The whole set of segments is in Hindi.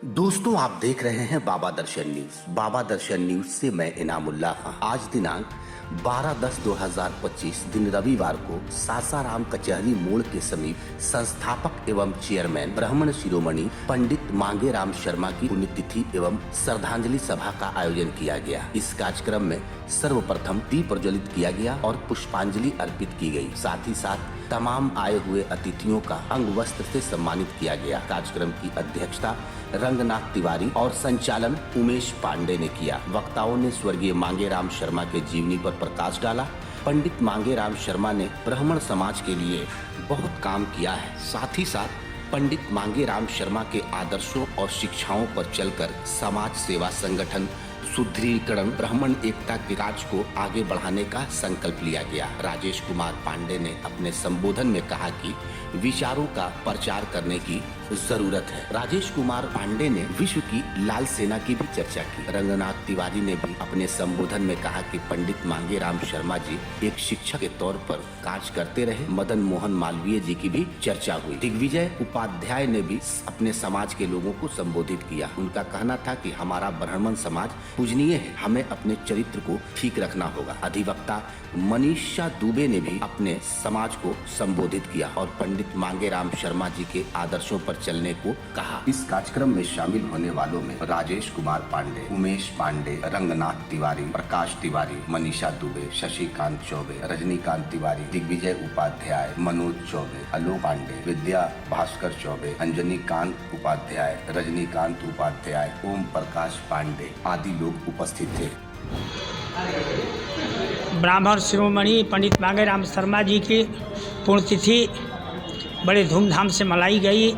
दोस्तों, आप देख रहे हैं बाबा दर्शन न्यूज। बाबा दर्शन न्यूज से मैं इनामुल्लाह खां। आज दिनांक 12/10/2025 दिन रविवार को सासाराम कचहरी मोड़ के समीप संस्थापक एवं चेयरमैन ब्राह्मण शिरोमणि पंडित मांगेराम शर्मा की पुण्यतिथि एवं श्रद्धांजलि सभा का आयोजन किया गया। इस कार्यक्रम में सर्वप्रथम दीप प्रज्वलित किया गया और पुष्पांजलि अर्पित की गई। साथ ही साथ तमाम आए हुए अतिथियों का अंग वस्त्र से सम्मानित किया गया। कार्यक्रम की अध्यक्षता रंगनाथ तिवारी और संचालन उमेश पांडे ने किया। वक्ताओं ने स्वर्गीय मांगेराम शर्मा के जीवनी पर प्रकाश डाला। पंडित मांगेराम शर्मा ने ब्राह्मण समाज के लिए बहुत काम किया है। साथ ही साथ पंडित मांगेराम शर्मा के आदर्शों और शिक्षाओं पर चलकर समाज सेवा संगठन सुदृढ़ीकरण ब्राह्मण एकता के कार्य को आगे बढ़ाने का संकल्प लिया गया। राजेश कुमार पांडे ने अपने संबोधन में कहा कि विचारों का प्रचार करने की जरूरत है। राजेश कुमार पांडे ने विश्व की लाल सेना की भी चर्चा की। रंगनाथ तिवारी ने भी अपने संबोधन में कहा कि पंडित मांगेराम शर्मा जी एक शिक्षक के तौर पर कार्य करते रहे। मदन मोहन मालवीय जी की भी चर्चा हुई। दिग्विजय उपाध्याय ने भी अपने समाज के लोगों को संबोधित किया। उनका कहना था कि हमारा ब्राह्मण समाज पूजनीय है, हमें अपने चरित्र को ठीक रखना होगा। अधिवक्ता मनीषा दुबे ने भी अपने समाज को संबोधित किया और पंडित मांगेराम शर्मा जी के आदर्शों पर चलने को कहा। इस कार्यक्रम में शामिल होने वालों में राजेश कुमार पांडे, उमेश पांडे, रंगनाथ तिवारी, प्रकाश तिवारी, मनीषा दुबे, शशिकांत चौबे, रजनीकांत तिवारी, दिग्विजय उपाध्याय, मनोज चौबे, आलोक पांडे, विद्या भास्कर चौबे, अंजनी कांत उपाध्याय, रजनीकांत उपाध्याय, ओम प्रकाश पांडे आदि लोग उपस्थित थे। ब्राह्मण शिरोमणि पंडित मांगेराम शर्मा जी की पुण्यतिथि बड़े धूमधाम से मनाई गई।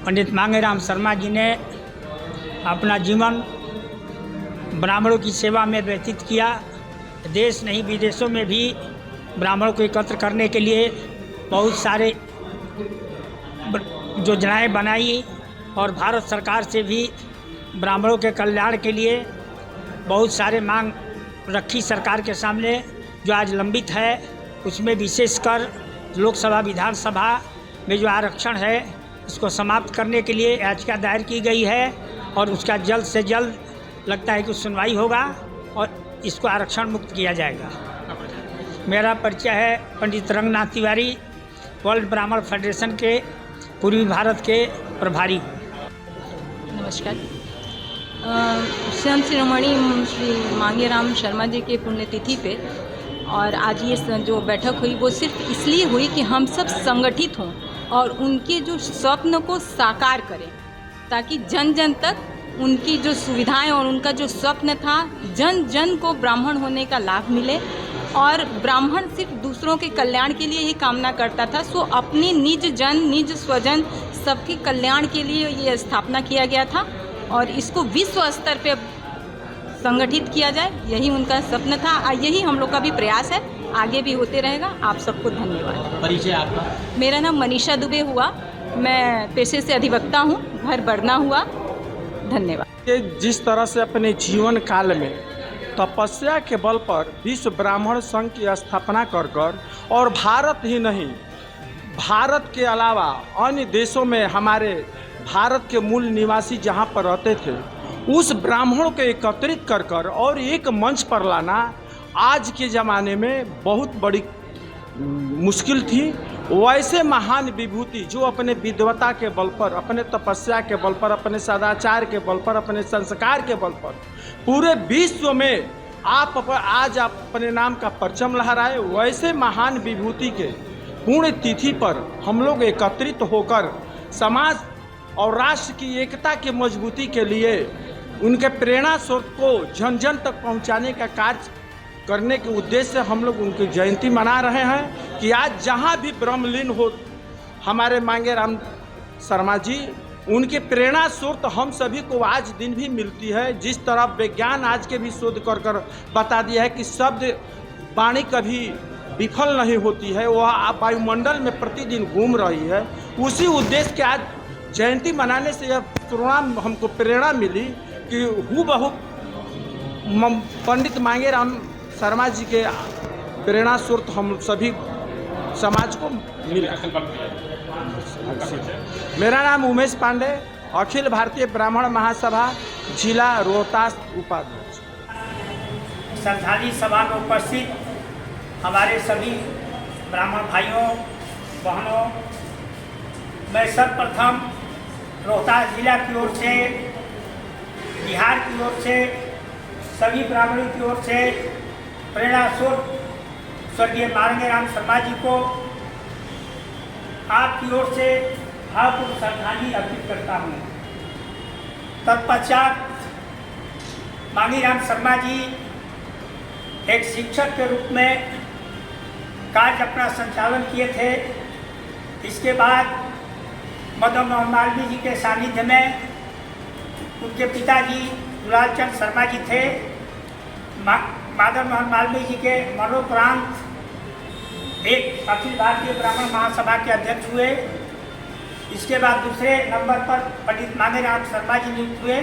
पंडित मांगेराम शर्मा जी ने अपना जीवन ब्राह्मणों की सेवा में व्यतीत किया। देश नहीं विदेशों में भी ब्राह्मणों को एकत्र करने के लिए बहुत सारे योजनाएं बनाई और भारत सरकार से भी ब्राह्मणों के कल्याण के लिए बहुत सारे मांग रखी सरकार के सामने, जो आज लंबित है। उसमें विशेषकर लोकसभा विधानसभा में जो आरक्षण है इसको समाप्त करने के लिए याचिका दायर की गई है और उसका जल्द से जल्द लगता है कि सुनवाई होगा और इसको आरक्षण मुक्त किया जाएगा। मेरा परिचय है पंडित रंगनाथ तिवारी, वर्ल्ड ब्राह्मण फेडरेशन के पूर्वी भारत के प्रभारी। नमस्कार। संत शिरोमणि श्री मांगेराम शर्मा जी के पुण्यतिथि पे और आज ये जो बैठक हुई वो सिर्फ इसलिए हुई कि हम सब संगठित हों और उनके जो स्वप्न को साकार करें, ताकि जन जन तक उनकी जो सुविधाएं और उनका जो स्वप्न था जन जन को ब्राह्मण होने का लाभ मिले। और ब्राह्मण सिर्फ दूसरों के कल्याण के लिए ही कामना करता था, सो अपनी निज जन निज स्वजन सबके कल्याण के लिए ये स्थापना किया गया था और इसको विश्व स्तर पे संगठित किया जाए, यही उनका सपना था। यही हम लोग का भी प्रयास है, आगे भी होते रहेगा। आप सबको धन्यवाद। परिचय आपका? मेरा नाम मनीषा दुबे हुआ, मैं पेशे से अधिवक्ता हूँ, घर बढ़ना हुआ। धन्यवाद। जिस तरह से अपने जीवन काल में तपस्या के बल पर विश्व ब्राह्मण संघ की स्थापना कर और भारत ही नहीं, भारत के अलावा अन्य देशों में हमारे भारत के मूल निवासी जहाँ पर रहते थे उस ब्राह्मणों को एकत्रित कर और एक मंच पर लाना आज के ज़माने में बहुत बड़ी मुश्किल थी। वैसे महान विभूति जो अपने विद्वता के बल पर, अपने तपस्या के बल पर, अपने सदाचार के बल पर, अपने संस्कार के बल पर पूरे विश्व में आज आप अपने नाम का परचम लहराए, वैसे महान विभूति के पुण्य तिथि पर हम लोग एकत्रित होकर समाज और राष्ट्र की एकता की मजबूती के लिए उनके प्रेरणा स्रोत को जन जन तक पहुंचाने का कार्य करने के उद्देश्य से हम लोग उनकी जयंती मना रहे हैं कि आज जहां भी ब्रह्मलीन हो हमारे मांगेराम शर्मा जी, उनके प्रेरणा स्रोत हम सभी को आज दिन भी मिलती है। जिस तरह विज्ञान आज के भी शोध कर बता दिया है कि शब्द वाणी कभी विफल नहीं होती है, वह वायुमंडल में प्रतिदिन घूम रही है। उसी उद्देश्य के आज जयंती मनाने से यह परिणाम हमको प्रेरणा मिली कि हूबहू पंडित मांगेराम शर्मा जी के प्रेरणा स्रोत हम सभी समाज को मिला। मेरा नाम उमेश पांडे, अखिल भारतीय ब्राह्मण महासभा जिला रोहतास उपाध्यक्ष। श्रद्धांजलि सभा में उपस्थित हमारे सभी ब्राह्मण भाइयों बहनों, मैं सर्वप्रथम रोहतास जिला की ओर से, बिहार की ओर से, सभी ब्राह्मणों की ओर से प्रेरणा स्वरूप स्वर्गीय मांगेराम शर्मा जी को आपकी ओर से भावपूर्ण श्रद्धांजलि अर्पित करता हूँ। तत्पश्चात मांगेराम शर्मा जी एक शिक्षक के रूप में कार्य अपना संचालन किए थे। इसके बाद मदन मोहन मालवीय जी के सानिध्य में उनके पिताजी दुलाल चंद शर्मा जी थे। मदन मोहन मालवीय जी के मरणोपरांत एक अखिल भारतीय ब्राह्मण महासभा के अध्यक्ष हुए। इसके बाद दूसरे नंबर पर पंडित मांगेराम शर्मा जी नियुक्त हुए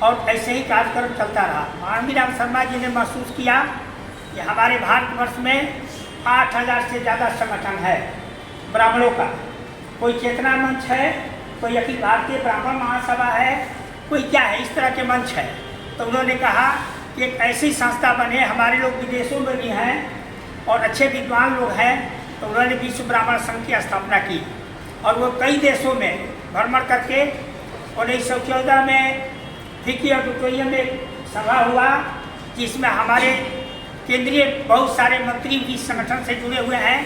और ऐसे ही कार्यक्रम चलता रहा। मांगेराम शर्मा जी ने महसूस किया कि हमारे भारतवर्ष में 8000 से ज़्यादा संगठन है ब्राह्मणों का। कोई चेतना मंच है, कोई अखिल भारतीय ब्राह्मण महासभा है, कोई क्या है, इस तरह के मंच है। तो उन्होंने कहा कि एक ऐसी संस्था बने, हमारे लोग विदेशों में भी हैं और अच्छे विद्वान लोग हैं। तो उन्होंने विश्व ब्राह्मण संघ की स्थापना की और वो कई देशों में भ्रमण करके 1914 में फिकी ऑडिटोरियम में सभा हुआ, जिसमें हमारे केंद्रीय बहुत सारे मंत्री भी इस संगठन से जुड़े हुए हैं।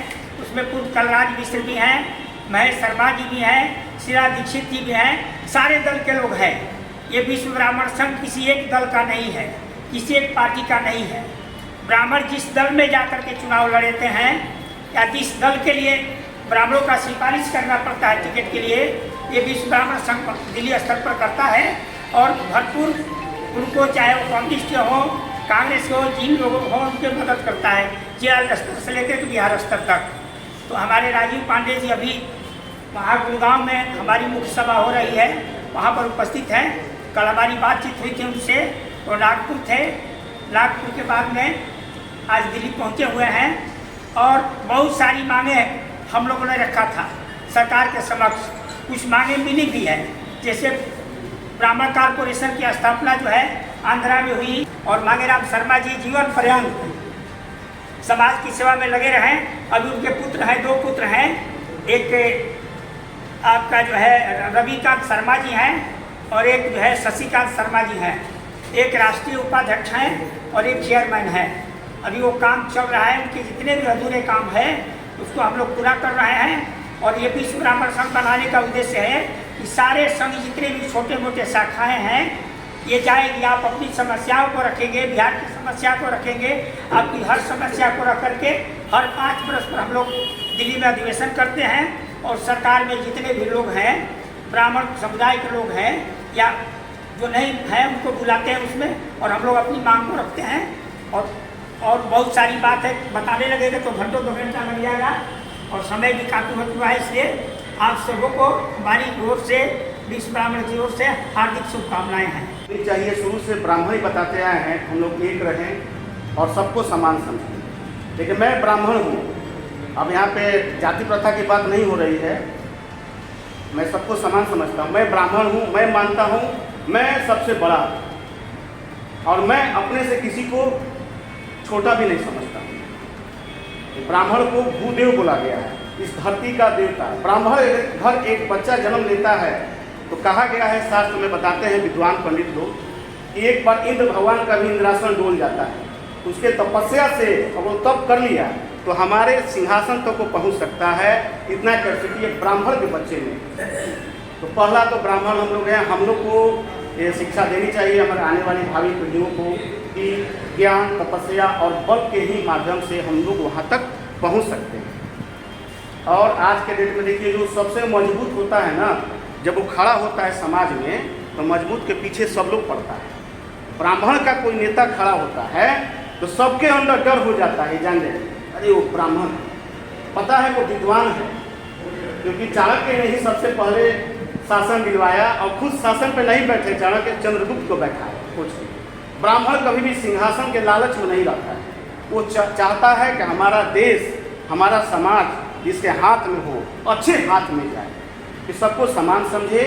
उसमें पूर्व कलराज मिश्र भी हैं, महेश शर्मा जी भी हैं, शीला दीक्षित जी भी हैं, सारे दल के लोग हैं। ये विश्व ब्राह्मण संघ किसी एक दल का नहीं है, किसी एक पार्टी का नहीं है। ब्राह्मण जिस दल में जाकर के चुनाव लड़ते हैं या जिस दल के लिए ब्राह्मणों का सिफारिश करना पड़ता है टिकट के लिए, ये विश्व ब्राह्मण संघ दिल्ली स्तर पर करता है और भरपूर उनको, चाहे वो कम्युनिस्ट हो, कांग्रेस हो, जिन लोगों हो, उनकी मदद करता है जिला स्तर से लेकर बिहार स्तर तक। तो हमारे राजीव पांडे जी अभी वहाँ गुड़गांव में हमारी मुख्य सभा हो रही है, वहाँ पर उपस्थित हैं। कल हमारी बातचीत हुई थी उनसे, तो नागपुर थे। नागपुर के बाद में आज दिल्ली पहुँचे हुए हैं और बहुत सारी मांगे हम लोगों ने रखा था सरकार के समक्ष। कुछ मांगे मिली भी है, जैसे ब्राह्मण कारपोरेशन की स्थापना जो है आंध्रा में हुई और मांगेराम शर्मा जी जीवन पर्यंत समाज की सेवा में लगे रहें। अभी उनके पुत्र हैं, 2 पुत्र हैं, एक आपका जो है रविकांत शर्मा जी हैं और एक जो है शशिकांत शर्मा जी हैं। एक राष्ट्रीय उपाध्यक्ष हैं और एक चेयरमैन हैं। अभी वो काम चल रहा है, उनके जितने भी अधूरे काम हैं उसको हम लोग पूरा कर रहे हैं। और ये विश्व ब्राह्मण संघ बनाने का उद्देश्य है कि सारे संघ जितने भी छोटे मोटे शाखाएँ हैं ये जाएगी। आप अपनी समस्याओं को रखेंगे, बिहार की समस्या को रखेंगे, आपकी हर समस्या को रख करके हर 5 वर्ष पर हम लोग दिल्ली में अधिवेशन करते हैं और सरकार में जितने भी लोग हैं, ब्राह्मण समुदाय के लोग हैं या जो नहीं हैं, उनको बुलाते हैं उसमें और हम लोग अपनी मांग को रखते हैं। और बहुत सारी बात है, बताने लगेंगे तो घंटों 2 घंटा लग जाएगा और समय भी काफ़ी हो चुका है। इसलिए आप सबों को हमारी ओर से, विश्व ब्राह्मण की ओर से हार्दिक शुभकामनाएं हैं। चाहिए शुरू से ब्राह्मण ही बताते आए हैं, हम लोग एक रहें और सबको समान समझें। लेकिन मैं ब्राह्मण हूँ, अब यहाँ पे जाति प्रथा की बात नहीं हो रही है, मैं सबको समान समझता हूँ। मैं ब्राह्मण हूँ, मैं मानता हूँ मैं सबसे बड़ा और मैं अपने से किसी को छोटा भी नहीं समझता। ब्राह्मण को भूदेव बोला गया है, इस धरती का देवता। ब्राह्मण घर एक बच्चा जन्म लेता है तो कहा गया है, शास्त्र में बताते हैं विद्वान पंडित लोग, कि एक बार इंद्र भगवान का भी इंद्रासन डोल जाता है। उसके तपस्या से अब वो तप कर लिया तो हमारे सिंहासन तक को पहुंच सकता है। इतना कर सकती है ब्राह्मण के बच्चे में। तो पहला तो ब्राह्मण हम लोग हैं, हम लोग को ये शिक्षा देनी चाहिए हमारे आने वाली भावी पीढ़ियों को कि ज्ञान, तपस्या और बल के ही माध्यम से हम लोग वहाँ तक पहुँच सकते हैं। और आज के डेट में देखिए, जो सबसे मजबूत होता है ना, जब वो खड़ा होता है समाज में, तो मजबूत के पीछे सब लोग पड़ता है। ब्राह्मण का कोई नेता खड़ा होता है तो सबके अंदर डर हो जाता है, जान ले अरे वो ब्राह्मण, पता है वो विद्वान है, क्योंकि चाणक्य ने ही सबसे पहले शासन दिलवाया और खुद शासन पे नहीं बैठे, चाणक्य चंद्रगुप्त को बैठाया। कुछ ब्राह्मण कभी भी सिंहासन के लालच में नहीं रहता है, वो चाहता है कि हमारा देश, हमारा समाज जिसके हाथ में हो अच्छे हाथ में जाए, कि सबको समान समझे,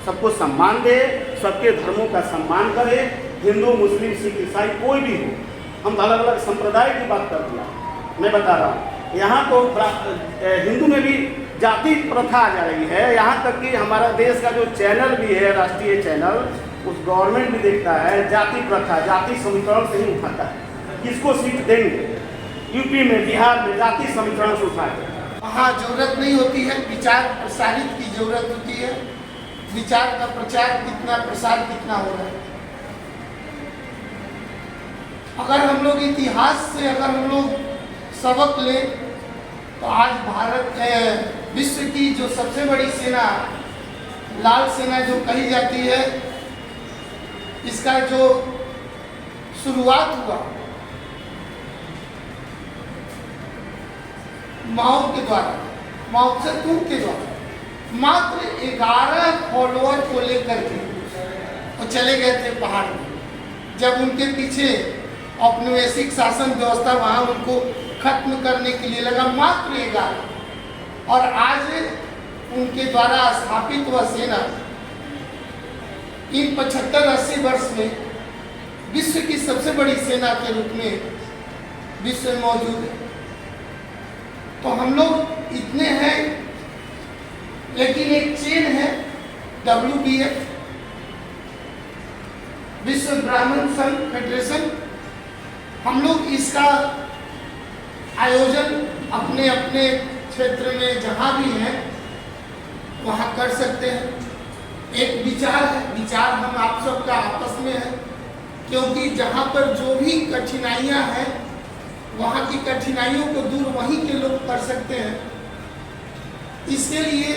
सबको सम्मान दे, सबके धर्मों का सम्मान करे, हिंदू मुस्लिम सिख ईसाई कोई भी हो, हम अलग अलग संप्रदाय की बात कर दिया। मैं बता रहा हूँ यहाँ तो हिंदू में भी जाति प्रथा आ जा रही है, यहाँ तक कि हमारा देश का जो चैनल भी है, राष्ट्रीय चैनल, उस गवर्नमेंट भी देखता है जाति प्रथा, जाति समीकरण से ही उठाता है। किसको सीट देंगे? यूपी में, बिहार में जाति समीकरण से उठाते हैं। वहाँ जरूरत नहीं होती है, विचार प्रसारित की जरूरत होती है। विचार का प्रचार कितना, प्रसार कितना हो रहा है। अगर हम लोग इतिहास से अगर हम लोग सबक लें तो आज भारत विश्व की जो सबसे बड़ी सेना, लाल सेना जो कही जाती है, इसका जो शुरुआत हुआ माओ के द्वारा, माओ त्से-तुंग के द्वारा, मात्र 11 फॉलोअर को लेकर के वो चले गए थे पहाड़ में। जब उनके पीछे औपनिवेशिक शासन व्यवस्था वहाँ उनको खत्म करने के लिए लगा, मात्र 11, और आज उनके द्वारा स्थापित हुआ सेना इन 75-80 वर्ष में विश्व की सबसे बड़ी सेना के रूप में विश्व में मौजूद है। तो हम लोग इतने हैं, लेकिन एक चेन है WBF, विश्व ब्राह्मण संघ फेडरेशन। हम लोग इसका आयोजन अपने अपने क्षेत्र में जहाँ भी है वहाँ कर सकते हैं। एक विचार है, विचार हम आप सबका आपस में है, क्योंकि जहाँ पर जो भी कठिनाइयाँ हैं वहाँ की कठिनाइयों को दूर वहीं के लोग कर सकते हैं। इसके लिए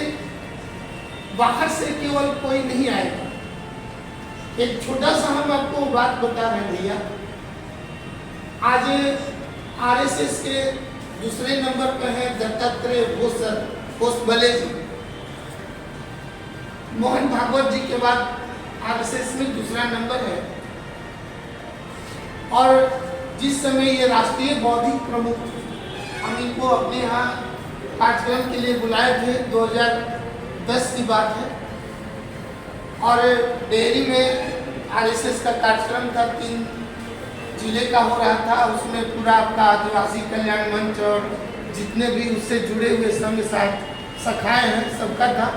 बाहर से केवल कोई नहीं आएगा। एक छोटा सा हम आपको बात बता रहे हैं भैया, आज RSS के दूसरे नंबर पर है दत्तात्रेय भोसले जी। मोहन भागवत जी के बाद RSS में दूसरा नंबर है। और जिस समय ये राष्ट्रीय बौद्धिक प्रमुख, हम इनको अपने यहाँ कार्यक्रम के लिए बुलाए थे, 2010 की बात है, और डेहरी में RSS का कार्यक्रम था, 3 जिले का हो रहा था। उसमें पूरा आपका आदिवासी कल्याण मंच और जितने भी उससे जुड़े हुए संघ शाखाएँ हैं सबका था।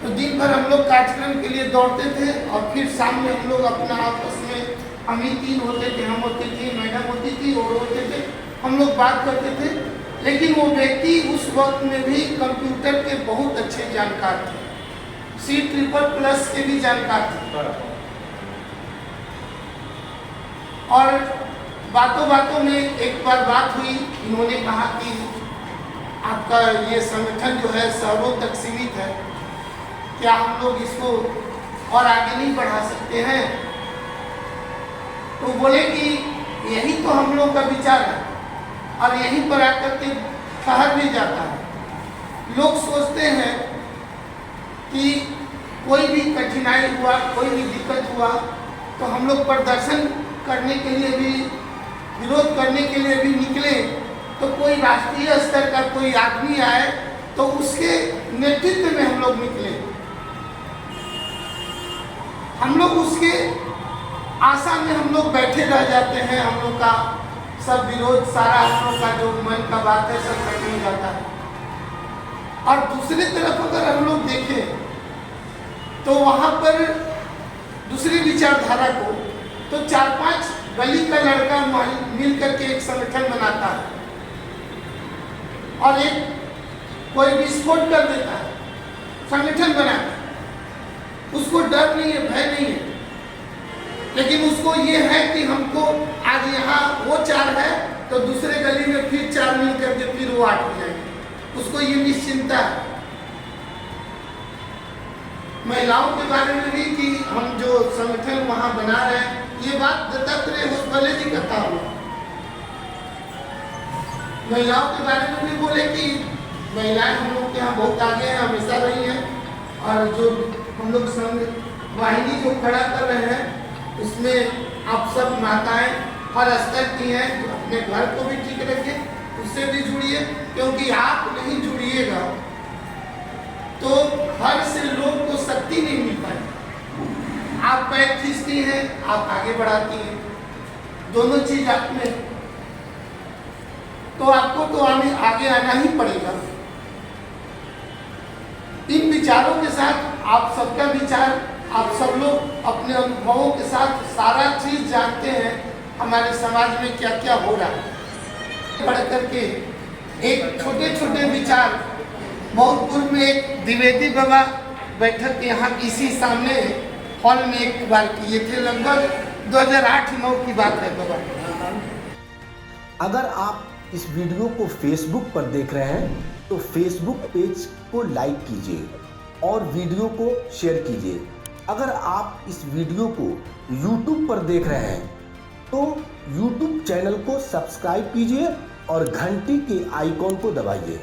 तो दिन भर हम लोग कार्यक्रम के लिए दौड़ते थे और फिर शाम में हम लोग अपना आपस में, हम ही 3 होते थे, हम होते थे, मैडम होती थी और होते थे, हम लोग बात करते थे। लेकिन वो व्यक्ति उस वक्त में भी कंप्यूटर के बहुत अच्छे जानकार थे, C++ के भी जानकार थे। और बातों बातों में एक बार बात हुई, इन्होंने कहा कि आपका ये संगठन जो है शहरों तक सीमित है, क्या हम लोग इसको और आगे नहीं बढ़ा सकते हैं? तो बोले कि यही तो हम लोग का विचार है और यहीं पर आकर के ठहर भी जाता है। लोग सोचते हैं कि कोई भी कठिनाई हुआ, कोई भी दिक्कत हुआ तो हम लोग प्रदर्शन करने के लिए भी, विरोध करने के लिए भी निकले तो कोई राष्ट्रीय स्तर का कोई आदमी आए तो उसके नेतृत्व में हम लोग निकले। हम लोग उसके आशा में हम लोग बैठे रह जाते हैं। हम लोग का सब विरोध, सारा हम लोग का जो मन का बात है सब खत्म हो जाता है। और दूसरी तरफ अगर हम लोग देखें तो वहाँ पर दूसरी विचारधारा को तो 4-5 गली का लड़का मिल करके एक संगठन बनाता है और एक कोई विस्फोट कर देता है, संगठन बनाता है। उसको डर नहीं है, भय नहीं है, लेकिन उसको ये है कि हमको आज यहाँ वो 4 है तो दूसरे गली में फिर 4 मिल करके फिर वो 8 हो जाएंगे। उसको ये निश्चिंता है। महिलाओं के बारे में भी कि हम जो संगठन वहाँ बना रहे हैं, ये बात दत्तात्रेय भोसले जी का था। महिलाओं के बारे में भी बोले कि महिलाएं हम लोग के यहाँ बहुत आगे हैं, हमेशा रही हैं, और जो हम लोग संघ वाहिनी जो खड़ा कर रहे हैं उसमें आप सब माताएं हर स्तर की हैं। अपने घर को भी ठीक रखिए, उससे भी जुड़िए, क्योंकि आप नहीं जुड़िएगा तो घर से लोग को शक्ति नहीं मिल पाई। आप पैर खींचती हैं, आप आगे बढ़ाती हैं, दोनों चीज आप में, तो आपको तो आगे आना ही पड़ेगा। इन विचारों के साथ आप सबका विचार, आप सब लोग अपने अनुभवों के साथ सारा चीज जानते हैं हमारे समाज में क्या क्या हो रहा है। बढ़ करके एक छोटे छोटे विचार, बहुत पूर्व में एक द्विवेदी बाबा बैठक यहाँ इसी सामने हॉल में एक बार किए थे, लगभग 2008-9 की बात है बाबा। अगर आप इस वीडियो को फेसबुक पर देख रहे हैं तो फेसबुक पेज को लाइक कीजिए और वीडियो को शेयर कीजिए। अगर आप इस वीडियो को YouTube पर देख रहे हैं तो YouTube चैनल को सब्सक्राइब कीजिए और घंटी के आइकॉन को दबाइए।